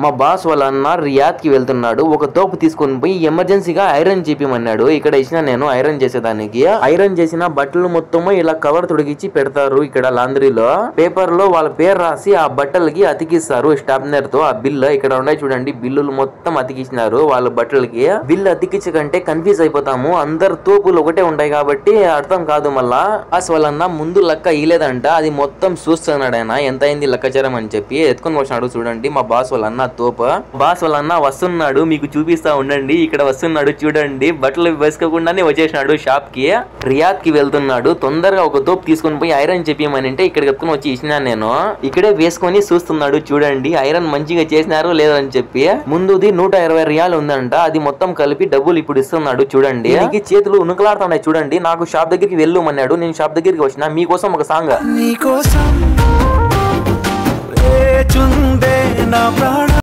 మా బాస్ వాళ్ళ అన్న రియాద్ కి వెళ్తున్నాడు. ఒక తోపు తీసుకొని పోయి ఎమర్జెన్సీగా ఐరన్ చేపిమన్నాడు. ఇక్కడ ఇచ్చిన నేను ఐరన్ చేసేదానికి. ఐరన్ చేసిన బట్టలు మొత్తము ఇలా కవర్ తొడిగించి పెడతారు. ఇక్కడ లాండ్రీలో పేపర్ లో వాళ్ళ పేరు రాసి ఆ బట్టలకి అతికిస్తారు స్టాప్నర్ తో. ఆ బిల్ ఇక్కడ ఉన్నాయి చూడండి, బిల్లులు మొత్తం అతికించినారు వాళ్ళ బట్టలకి. బిల్లు అతికించకంటే కన్ఫ్యూజ్ అయిపోతాము, అందరు తోపులు ఒకటే ఉంటాయి కాబట్టి అర్థం కాదు. మళ్ళా బాస్ వాళ్ళన్న ముందు లెక్క ఇయలేదంట, అది మొత్తం చూస్తున్నాడు ఆయన ఎంత అయింది లెక్కచారం అని చెప్పి ఎత్తుకొని వచ్చినాడు. చూడండి మా బాస్ వాళ్ళ అన్న తోపు. బాస్ వాళ్ళ అన్న వస్తున్నాడు, మీకు చూపిస్తా ఉండండి. ఇక్కడ వస్తున్నాడు చూడండి, బట్టలు వేసుకోకుండానే వచ్చేసినాడు షాప్ కి. రియాద్ కి వెళ్తున్నాడు, తొందరగా ఒక తోపు తీసుకొని పోయి ఐరన్ చెప్పమని అంటే ఇక్కడ ఎత్తుకొని వచ్చి ఇచ్చినాను నేను. ఇక్కడే వేసుకొని చూస్తున్నాడు చూడండి ఐరన్ మంచిగా చేసినారు లేదని చెప్పి. ముందుది 120 రియాలు ఉందంట, అది మొత్తం కలిపి డబ్బులు ఇప్పుడు ఇస్తున్నాడు చూడండి. చేతులు ఉనుకలాడుతున్నాయి చూడండి. నాకు షాప్ దగ్గరికి వెళ్ళమన్నాడు, నేను షాప్ దగ్గరికి వచ్చిన. మీకోసం ఒక సాంగ్.